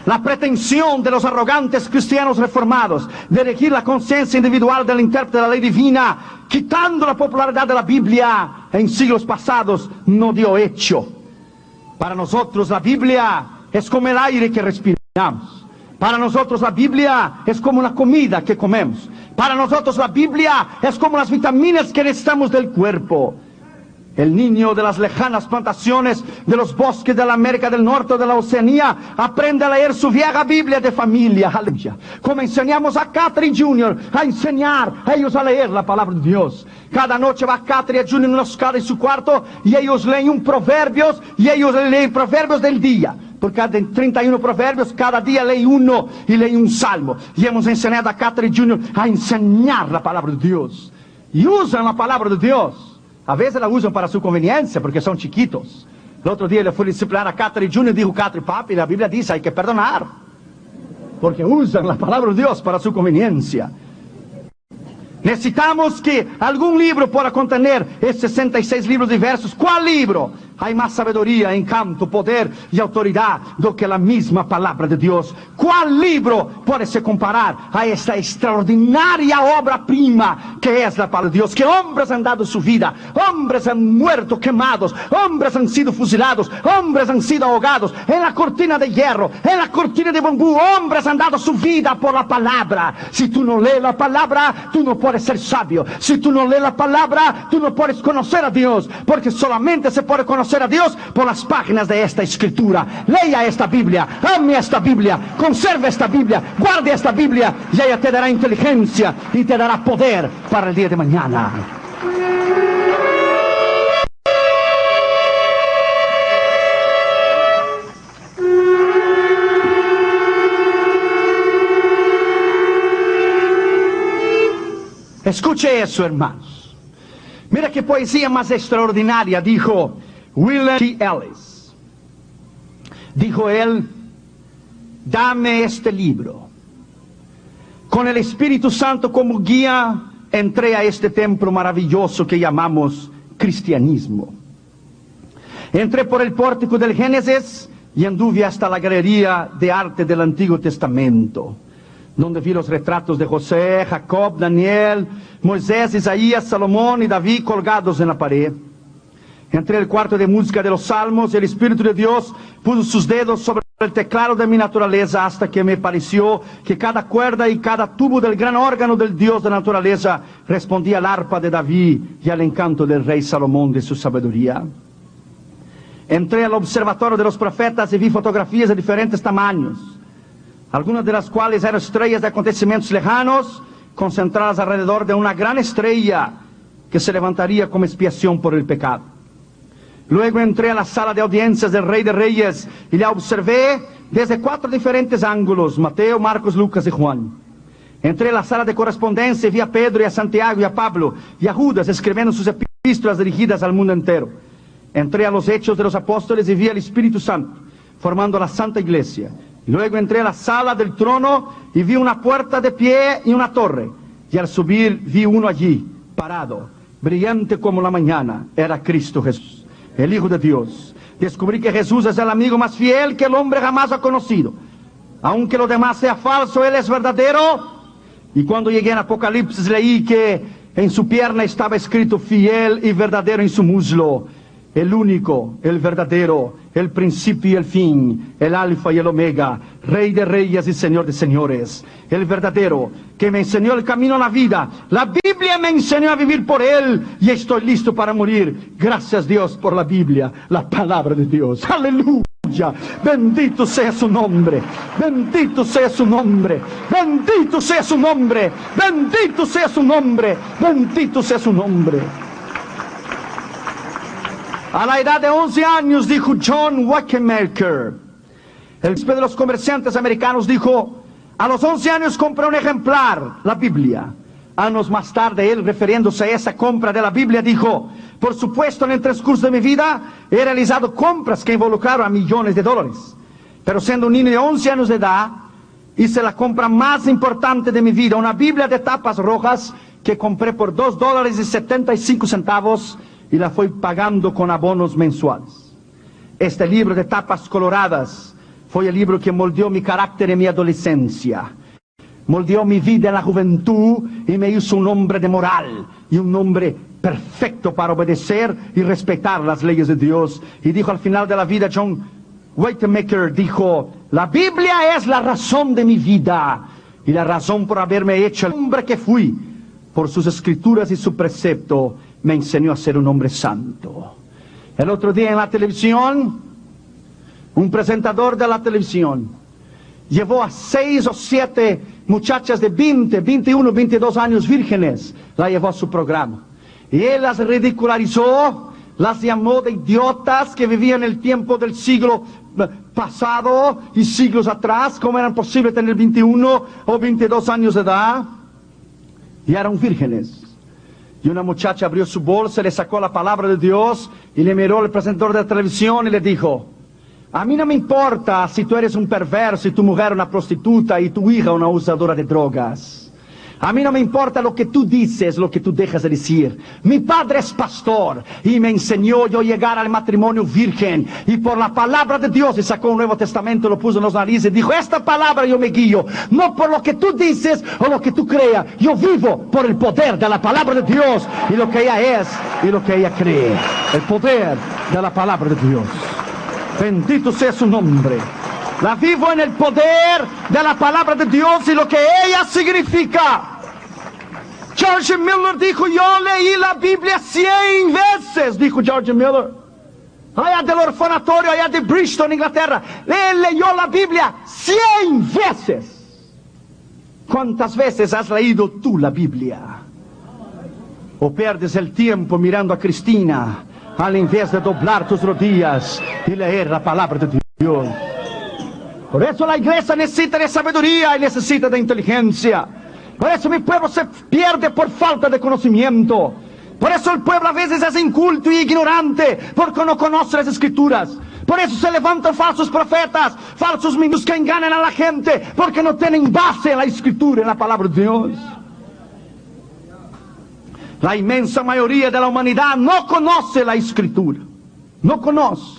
La pretensión de los arrogantes cristianos reformados de elegir la conciencia individual del intérprete de la ley divina, quitando la popularidad de la Biblia en siglos pasados, no dio hecho. Para nosotros la Biblia es como el aire que respiramos. Para nosotros la Biblia es como la comida que comemos. Para nosotros la Biblia es como las vitaminas que necesitamos del cuerpo. El niño de las lejanas plantaciones de los bosques de la América del Norte o de la Oceanía aprende a leer su vieja Biblia de familia, aleluya. Como enseñamos a Catherine Jr. a enseñar a ellos a leer la palabra de Dios. Cada noche va Catherine Jr. en su cuarto y ellos leen un proverbios y ellos leen proverbios del día. Por cada 31 proverbios, cada día lee uno y lee un salmo. Y hemos enseñado a Catherine Jr. a enseñar la palabra de Dios. Y usan la palabra de Dios. A veces la usan para su conveniencia, porque son chiquitos. El otro día le fui a disciplinar a Catherine Jr. y dijo, Catherine, papi, la Biblia dice, hay que perdonar. Porque usan la palabra de Dios para su conveniencia. Necesitamos que algún libro pueda contener estos 66 libros diversos. ¿Cuál libro? hay más sabiduría, encanto, poder y autoridad do que la misma palabra de Dios. ¿Cuál libro puede se comparar a esta extraordinaria obra prima que es la palabra de Dios? Que hombres han dado su vida, hombres han muerto quemados, hombres han sido fusilados, hombres han sido ahogados en la cortina de hierro, en la cortina de bambú, hombres han dado su vida por la palabra. Si tú no lees la palabra, tú no puedes ser sabio. Si tú no lees la palabra, tú no puedes conocer a Dios, porque solamente se puede conocer a Dios por las páginas de esta escritura. Lea esta Biblia, ame esta Biblia, conserve esta Biblia, guarde esta Biblia, y ella te dará inteligencia y te dará poder para el día de mañana. Escuche eso, hermanos. Mira qué poesía más extraordinaria dijo William T. Ellis. Dijo él: dame este libro. Con el Espíritu Santo como guía, entré a este templo maravilloso que llamamos cristianismo. Entré por el pórtico del Génesis y anduve hasta la galería de arte del Antiguo Testamento, donde vi los retratos de José, Jacob, Daniel, Moisés, Isaías, Salomón y David colgados en la pared. Entré al cuarto de música de los salmos y el Espíritu de Dios puso sus dedos sobre el teclado de mi naturaleza hasta que me pareció que cada cuerda y cada tubo del gran órgano del Dios de la naturaleza respondía al arpa de David y al encanto del rey Salomón de su sabiduría. Entré al observatorio de los profetas y vi fotografías de diferentes tamaños, algunas de las cuales eran estrellas de acontecimientos lejanos, concentradas alrededor de una gran estrella que se levantaría como expiación por el pecado. Luego entré a la sala de audiencias del Rey de Reyes y la observé desde 4 diferentes ángulos: Mateo, Marcos, Lucas y Juan. Entré a la sala de correspondencia y vi a Pedro y a Santiago y a Pablo y a Judas escribiendo sus epístolas dirigidas al mundo entero. Entré a los Hechos de los Apóstoles y vi al Espíritu Santo formando la Santa Iglesia. Luego entré a la sala del trono y vi una puerta de pie y una torre. Y al subir vi uno allí, parado, brillante como la mañana. Era Cristo Jesús, el Hijo de Dios. Descubrí que Jesús es el amigo más fiel que el hombre jamás ha conocido. Aunque lo demás sea falso, Él es verdadero. Y cuando llegué en Apocalipsis leí que en su pierna estaba escrito fiel y verdadero en su muslo. El único, el verdadero, el principio y el fin, el alfa y el omega, Rey de reyes y Señor de señores, el verdadero, que me enseñó el camino a la vida. La Biblia me enseñó a vivir por Él y estoy listo para morir. Gracias Dios por la Biblia, la palabra de Dios. Aleluya. Bendito sea su nombre, bendito sea su nombre, bendito sea su nombre, bendito sea su nombre, bendito sea su nombre. A la edad de 11 años, dijo John Wanamaker, el príncipe de los comerciantes americanos, dijo: a los 11 años compré un ejemplar, la Biblia. Años más tarde, él, refiriéndose a esa compra de la Biblia, dijo: por supuesto, en el transcurso de mi vida he realizado compras que involucraron a millones de dólares. Pero siendo un niño de 11 años de edad, hice la compra más importante de mi vida, una Biblia de tapas rojas que compré por $2.75 y la fui pagando con abonos mensuales. Este libro de tapas coloradas fue el libro que moldeó mi carácter en mi adolescencia, moldeó mi vida en la juventud y me hizo un hombre de moral y un hombre perfecto para obedecer y respetar las leyes de Dios. Y dijo al final de la vida, John Wanamaker dijo: la Biblia es la razón de mi vida y la razón por haberme hecho el hombre que fui. Por sus escrituras y su precepto me enseñó a ser un hombre santo. El otro día en la televisión, un presentador de la televisión llevó a 6 o 7 muchachas de 20, 21, 22 años vírgenes, la llevó a su programa. Y él las ridicularizó, las llamó de idiotas que vivían el tiempo del siglo pasado y siglos atrás. ¿Cómo era posible tener 21 o 22 años de edad? Y eran vírgenes. Y una muchacha abrió su bolsa, le sacó la palabra de Dios y le miró al presentador de la televisión y le dijo: a mí no me importa si tú eres un perverso y tu mujer una prostituta y tu hija una usadora de drogas. A mí no me importa lo que tú dices, lo que tú dejas de decir. Mi padre es pastor y me enseñó yo llegar al matrimonio virgen. Y por la palabra de Dios, y sacó un Nuevo Testamento, lo puso en los narices y dijo, esta palabra yo me guío. No por lo que tú dices o lo que tú creas. Yo vivo por el poder de la palabra de Dios y lo que ella es y lo que ella cree. El poder de la palabra de Dios. Bendito sea su nombre. La vivo en el poder de la palabra de Dios y lo que ella significa. George Miller dijo, yo leí la Biblia 100 veces, dijo George Miller. Allá del orfanatorio, allá de Bristol, Inglaterra. Él leyó la Biblia 100 veces. ¿Cuántas veces has leído tú la Biblia? ¿O pierdes el tiempo mirando a Cristina al invés de doblar tus rodillas y leer la palabra de Dios? Por eso la iglesia necesita de sabiduría y necesita de inteligencia. Por eso mi pueblo se pierde por falta de conocimiento. Por eso el pueblo a veces es inculto y ignorante, porque no conoce las escrituras. Por eso se levantan falsos profetas, falsos ministros que engañan a la gente, porque no tienen base en la escritura, en la palabra de Dios. La inmensa mayoría de la humanidad no conoce la escritura. No conoce.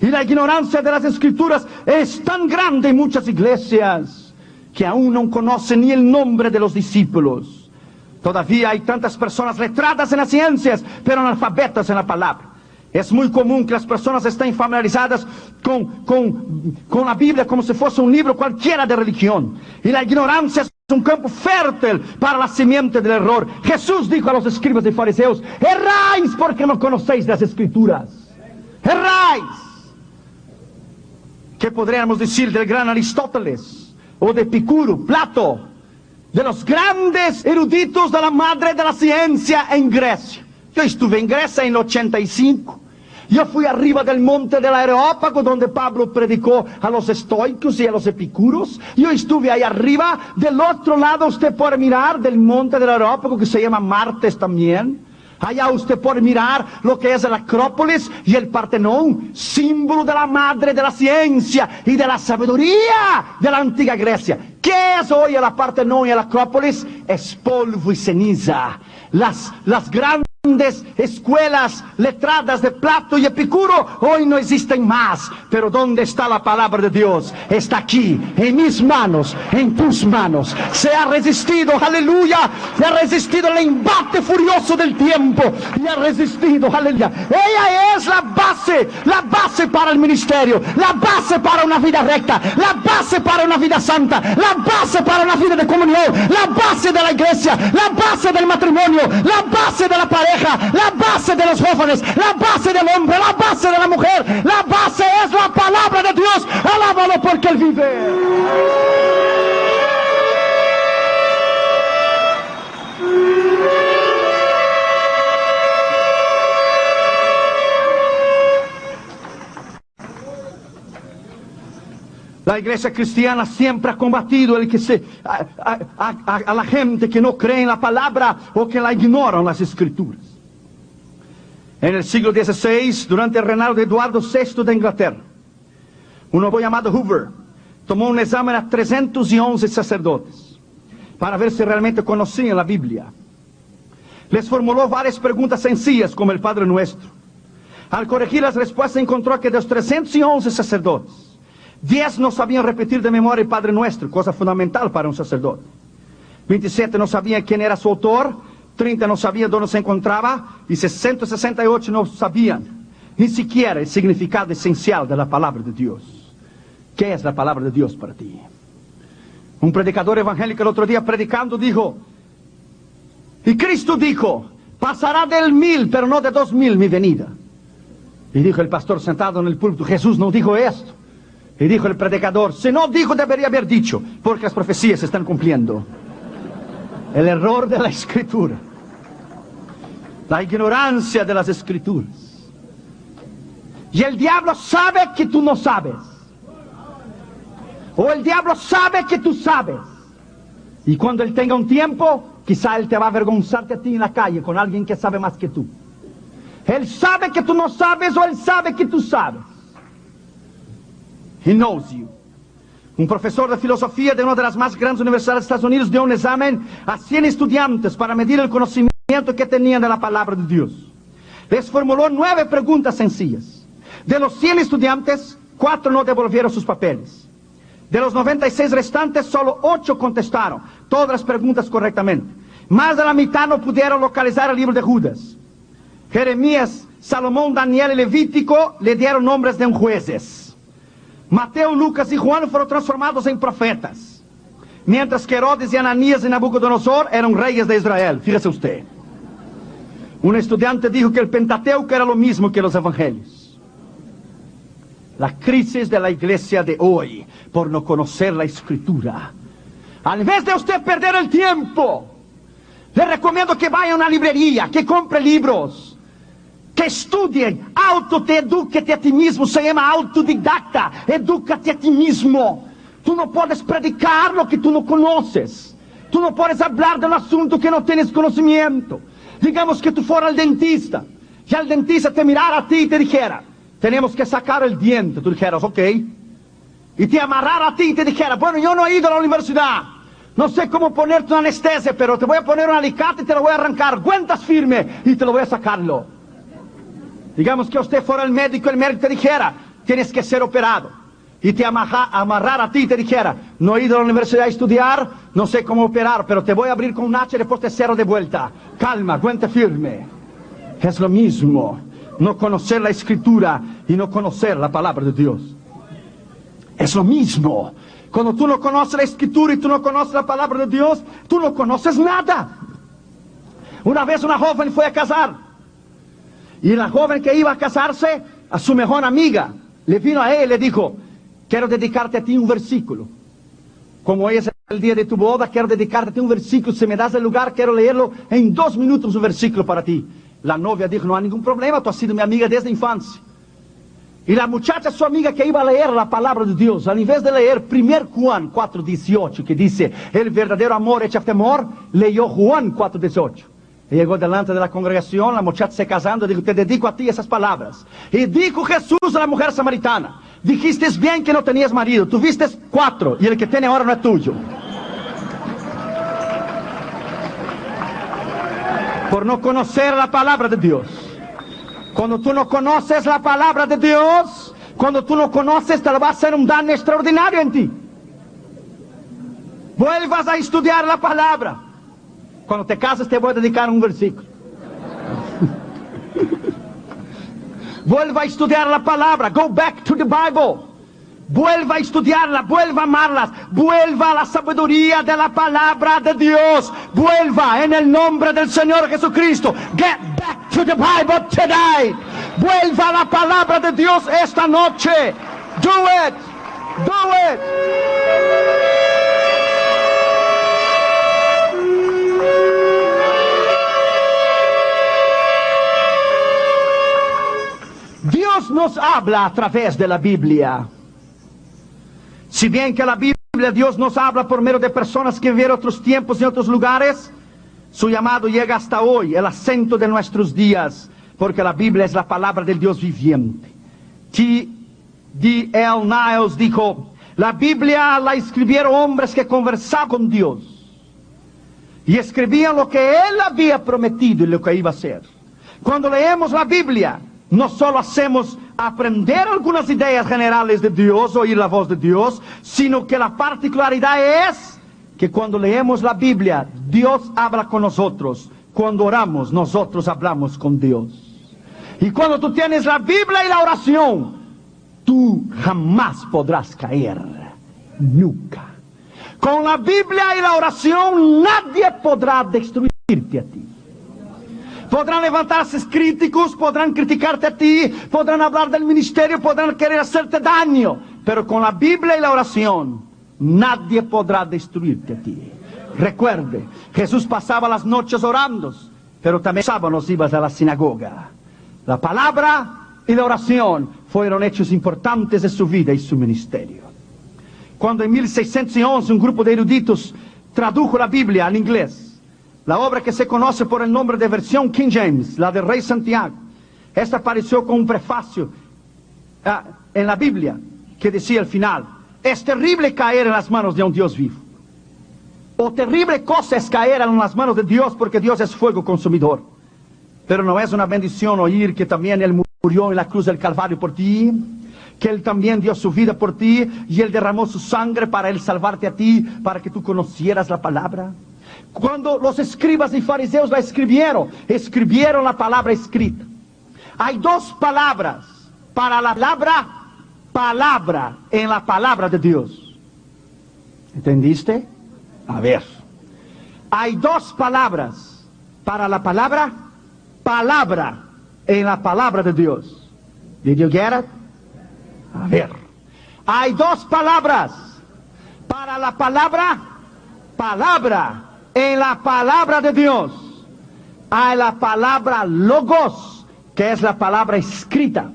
Y la ignorancia de las escrituras es tan grande en muchas iglesias que aún no conocen ni el nombre de los discípulos. Todavía hay tantas personas letradas en las ciencias, pero analfabetas en la palabra. Es muy común que las personas estén familiarizadas con la Biblia como si fuese un libro cualquiera de religión. Y la ignorancia es un campo fértil para la simiente del error. Jesús dijo a los escribas y fariseos, erráis porque no conocéis las escrituras. Erráis. ¿Qué podríamos decir del gran Aristóteles? O de Epicuro, Plato, de los grandes eruditos de la madre de la ciencia en Grecia. Yo estuve en Grecia en el 85. Yo fui arriba del monte del Areópago, donde Pablo predicó a los estoicos y a los epicuros. Yo estuve ahí arriba. Del otro lado usted puede mirar del monte del Areópago, que se llama Martes también. Allá usted puede mirar lo que es la Acrópolis y el Partenón, símbolo de la madre de la ciencia y de la sabiduría de la antigua Grecia. ¿Qué es hoy el Partenón y el Acrópolis? Es polvo y ceniza. Las grandes escuelas letradas de Plato y Epicuro hoy no existen más. Pero ¿dónde está la palabra de Dios? Está aquí, en mis manos, en tus manos. Se ha resistido, aleluya. Se ha resistido el embate furioso del tiempo. Y ha resistido, aleluya. Ella es la base para el ministerio, la base para una vida recta, la base para una vida santa, la base para una vida de comunión, la base de la iglesia, la base del matrimonio, la base de la pareja, la base de los jóvenes, la base del hombre, la base de la mujer. La base es la palabra de Dios. Alábalo porque Él vive. La iglesia cristiana siempre ha combatido a la gente que no cree en la palabra o que la ignoran las escrituras. En el siglo XVI, durante el reinado de Eduardo VI de Inglaterra, un hombre llamado Hoover tomó un examen a 311 sacerdotes para ver si realmente conocían la Biblia. Les formuló varias preguntas sencillas como el Padre Nuestro. Al corregir las respuestas encontró que de los 311 sacerdotes, 10 no sabían repetir de memoria el Padre Nuestro, cosa fundamental para un sacerdote. 27 no sabían quién era su autor, 30 no sabían dónde se encontraba, y 168 no sabían ni siquiera el significado esencial de la palabra de Dios. ¿Qué es la palabra de Dios para ti? Un predicador evangélico el otro día predicando dijo, y Cristo dijo, pasará del 1000, pero no de 2000 mi venida. Y dijo el pastor sentado en el púlpito, Jesús no dijo esto. Y dijo el predicador, si no dijo debería haber dicho, porque las profecías se están cumpliendo. El error de la escritura, la ignorancia de las escrituras. Y el diablo sabe que tú no sabes. O el diablo sabe que tú sabes. Y cuando él tenga un tiempo, quizá él te va a avergonzarte a ti en la calle con alguien que sabe más que tú. Él sabe que tú no sabes o él sabe que tú sabes. He knows you. Un profesor de filosofía de una de las más grandes universidades de Estados Unidos dio un examen a 100 estudiantes para medir el conocimiento que tenían de la palabra de Dios. Les formuló 9 preguntas sencillas. De los 100 estudiantes, 4 no devolvieron sus papeles. De los 96 restantes, solo 8 contestaron todas las preguntas correctamente. Más de la mitad no pudieron localizar el libro de Judas. Jeremías, Salomón, Daniel y Levítico le dieron nombres de jueces. Mateo, Lucas y Juan fueron transformados en profetas. Mientras que Herodes y Ananías y Nabucodonosor eran reyes de Israel. Fíjese usted. Un estudiante dijo que el Pentateuco era lo mismo que los evangelios. La crisis de la iglesia de hoy por no conocer la Escritura. En vez de usted perder el tiempo, le recomiendo que vaya a una librería, que compre libros, que estudie, autoeduque a ti mismo, se llama autodidacta, edúcate a ti mismo. Tú no puedes predicar lo que tú no conoces. Tú no puedes hablar de un asunto que no tienes conocimiento. Digamos que tú fueras al dentista, y el dentista te mirara a ti y te dijera, tenemos que sacar el diente. Tú dijeras, ok. Y te amarrara a ti y te dijera, bueno, yo no he ido a la universidad, no sé cómo ponerte una anestesia, pero te voy a poner un alicate y te lo voy a arrancar. Aguantas firme y te lo voy a sacarlo. Digamos que usted fuera el médico te dijera, tienes que ser operado. Y te amarrara a ti y te dijera, no he ido a la universidad a estudiar, no sé cómo operar, pero te voy a abrir con un hacha y después te cierro de vuelta. Calma, aguante firme. Es lo mismo, no conocer la Escritura y no conocer la palabra de Dios. Es lo mismo. Cuando tú no conoces la Escritura y tú no conoces la palabra de Dios, tú no conoces nada. Una vez una joven fue a casar. Y la joven que iba a casarse, a su mejor amiga, le vino a él y le dijo, quiero dedicarte a ti un versículo. Como hoy es el día de tu boda, quiero dedicarte a ti un versículo. Si me das el lugar, quiero leerlo en 2 minutos, un versículo para ti. La novia dijo, no hay ningún problema, tú has sido mi amiga desde la infancia. Y la muchacha, su amiga, que iba a leer la palabra de Dios, al invés de leer 1 Juan 4:18, que dice, el verdadero amor echa temor, leyó Juan 4:18. Y llegó delante de la congregación, la muchacha se casando, dijo, te dedico a ti esas palabras. Y dijo Jesús a la mujer samaritana, dijiste bien que no tenías marido, tuviste 4, y el que tiene ahora no es tuyo. Por no conocer la palabra de Dios. Cuando tú no conoces la palabra de Dios, cuando tú no conoces, te va a hacer un daño extraordinario en ti. Vuelvas a estudiar la palabra. Cuando te cases te voy a dedicar un versículo. Vuelva a estudiar la palabra. Go back to the Bible. Vuelva a estudiarla, vuelva a amarlas, vuelva a la sabiduría de la palabra de Dios. Vuelva en el nombre del Señor Jesucristo. Get back to the Bible today. Vuelva a la palabra de Dios esta noche. Do it. Do it. Dios nos habla a través de la Biblia. Si bien que la Biblia, Dios nos habla por medio de personas que vivieron otros tiempos y otros lugares, su llamado llega hasta hoy, el acento de nuestros días, porque la Biblia es la palabra del Dios viviente. T.D.L. Niles dijo, la Biblia la escribieron hombres que conversaban con Dios y escribían lo que Él había prometido y lo que iba a hacer. Cuando leemos la Biblia, no solo hacemos aprender algunas ideas generales de Dios, oír la voz de Dios, sino que la particularidad es que cuando leemos la Biblia, Dios habla con nosotros. Cuando oramos, nosotros hablamos con Dios. Y cuando tú tienes la Biblia y la oración, tú jamás podrás caer. Nunca. Con la Biblia y la oración, nadie podrá destruirte a ti. Podrán levantarse críticos, podrán criticarte a ti, podrán hablar del ministerio, podrán querer hacerte daño. Pero con la Biblia y la oración, nadie podrá destruirte a ti. Recuerde, Jesús pasaba las noches orando, pero también sábados ibas a la sinagoga. La palabra y la oración fueron hechos importantes de su vida y su ministerio. Cuando en 1611 un grupo de eruditos tradujo la Biblia al inglés, la obra que se conoce por el nombre de versión King James, la del Rey Santiago, esta apareció con un prefacio en la Biblia que decía al final, Es terrible caer en las manos de un Dios vivo. O terrible cosa es caer en las manos de Dios, porque Dios es fuego consumidor. Pero no es una bendición oír que también Él murió en la cruz del Calvario por ti, que Él también dio su vida por ti, y Él derramó su sangre para Él salvarte a ti, para que tú conocieras la palabra. Cuando los escribas y fariseos la escribieron la palabra escrita. Hay dos palabras para la palabra en la palabra de Dios. ¿Entendiste? A ver. Hay dos palabras para la palabra en la palabra de Dios. Did you get it? A ver. Hay dos palabras para la palabra en la palabra de Dios. Hay la palabra logos, que es la palabra escrita.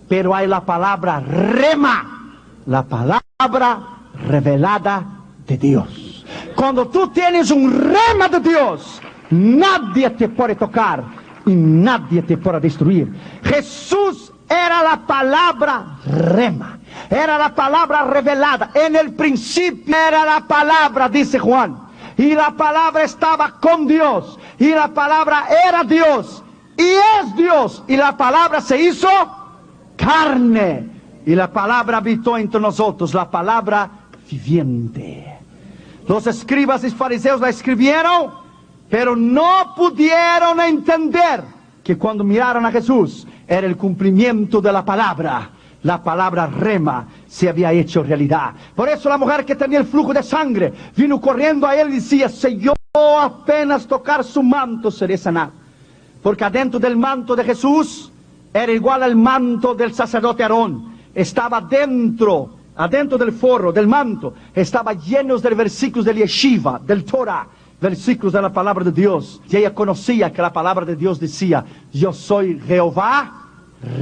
Pero hay la palabra rema, la palabra revelada de Dios. Cuando tú tienes un rema de Dios, nadie te puede tocar y nadie te puede destruir. Jesús era la palabra rema, era la palabra revelada. En el principio era la palabra, dice Juan, y la palabra estaba con Dios, y la palabra era Dios, y es Dios, y la palabra se hizo carne, y la palabra habitó entre nosotros, la palabra viviente. Los escribas y fariseos la escribieron, pero no pudieron entender que cuando miraron a Jesús era el cumplimiento de la palabra rema se había hecho realidad. Por eso la mujer que tenía el flujo de sangre vino corriendo a él y decía: si yo apenas tocar su manto seré sanado. Porque adentro del manto de Jesús era igual al manto del sacerdote Aarón. Estaba adentro del forro, del manto, estaba lleno de versículos del Yeshiva, del Torah, versículos de la palabra de Dios. Y ella conocía que la palabra de Dios decía: yo soy Jehová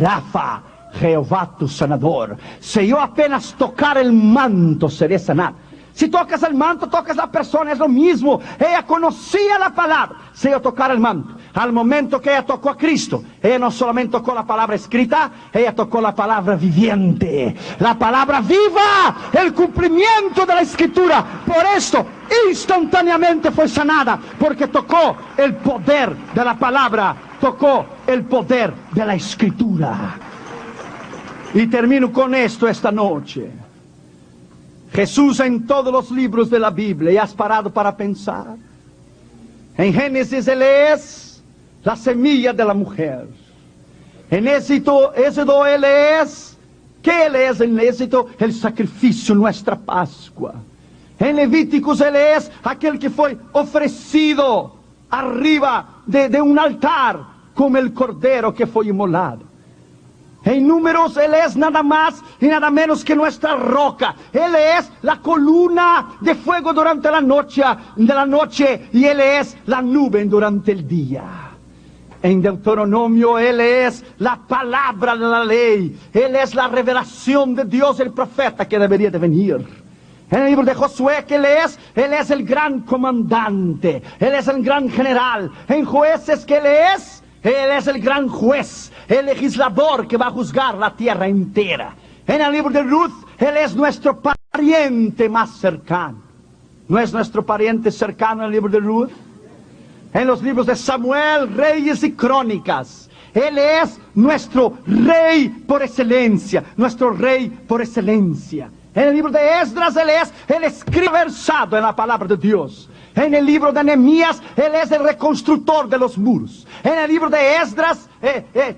Rafa, Jehová tu sanador. Si yo apenas tocar el manto seré sanado. Si tocas el manto, tocas la persona, es lo mismo. Ella conocía la palabra. Si yo tocar el manto, al momento que ella tocó a Cristo, ella no solamente tocó la palabra escrita, ella tocó la palabra viviente, la palabra viva, el cumplimiento de la escritura. Por esto instantáneamente fue sanada, porque tocó el poder de la palabra, tocó el poder de la escritura. Y termino con esto esta noche. Jesús en todos los libros de la Biblia, ¿y has parado para pensar? En Génesis Él es la semilla de la mujer. En Éxodo Él es, ¿qué Él es en Éxodo? El sacrificio, nuestra Pascua. En Levíticos Él es aquel que fue ofrecido arriba de un altar como el cordero que fue inmolado. En Números Él es nada más y nada menos que nuestra roca. Él es la columna de fuego durante la noche y Él es la nube durante el día. En Deuteronomio Él es la palabra de la ley. Él es la revelación de Dios, el profeta que debería de venir. En el libro de Josué que Él es el gran comandante. Él es el gran general. En Jueces que Él es el gran juez, el legislador que va a juzgar la tierra entera. En el libro de Ruth, Él es nuestro pariente más cercano. ¿No es nuestro pariente cercano en el libro de Ruth? En los libros de Samuel, Reyes y Crónicas, Él es nuestro rey por excelencia, nuestro rey por excelencia. En el libro de Esdras, Él escribe versado en la palabra de Dios. En el libro de Nehemías, Él es el reconstructor de los muros. En el libro de Esdras,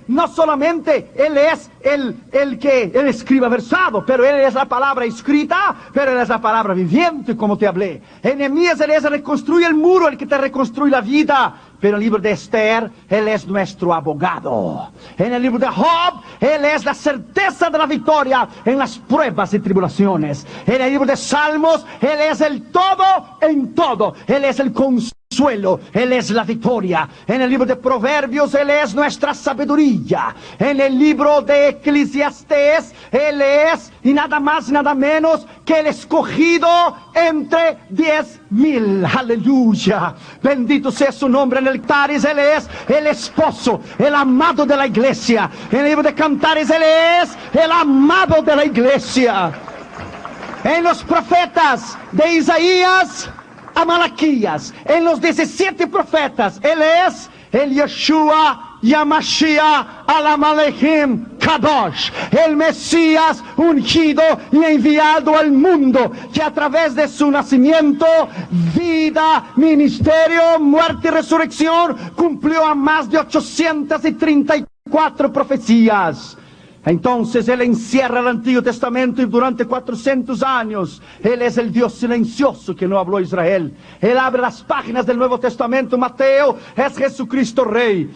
no solamente Él es el que Él escribe versado, pero Él es la palabra escrita, pero Él es la palabra viviente, como te hablé. En Nehemías Él es el que reconstruye el muro, el que te reconstruye la vida. Pero en el libro de Esther, Él es nuestro abogado. En el libro de Job, Él es la certeza de la victoria en las pruebas y tribulaciones. En el libro de Salmos, Él es el todo en todo. Él es el consuelo, Él es la victoria. En el libro de Proverbios, Él es nuestra sabiduría. En el libro de Eclesiastés, Él es, y nada más y nada menos, que el escogido entre 10,000. Aleluya. Bendito sea su nombre. En el Cantares, Él es el esposo, el amado de la iglesia. En el libro de Cantares, Él es el amado de la iglesia. En los profetas de Isaías a Malaquías, en los 17 profetas, Él es el Yeshua Yamashiach Alamalehim Kadosh, el Mesías ungido y enviado al mundo, que a través de su nacimiento, vida, ministerio, muerte y resurrección, cumplió a más de 834 profecías. Entonces Él encierra el Antiguo Testamento y durante 400 años Él es el Dios silencioso que no habló a Israel. Él abre las páginas del Nuevo Testamento. Mateo es Jesucristo Rey,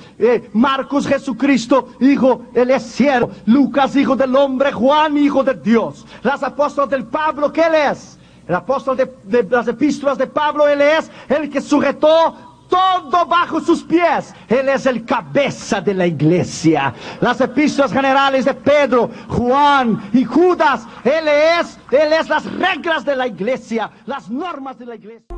Marcos Jesucristo Hijo, Él es siervo, Lucas Hijo del Hombre, Juan Hijo de Dios. Las apóstolas del Pablo, ¿qué Él es? El apóstol de las epístolas de Pablo, Él es el que sujetó todo bajo sus pies. Él es el cabeza de la iglesia. Las epístolas generales de Pedro, Juan y Judas, Él es las reglas de la iglesia, las normas de la iglesia.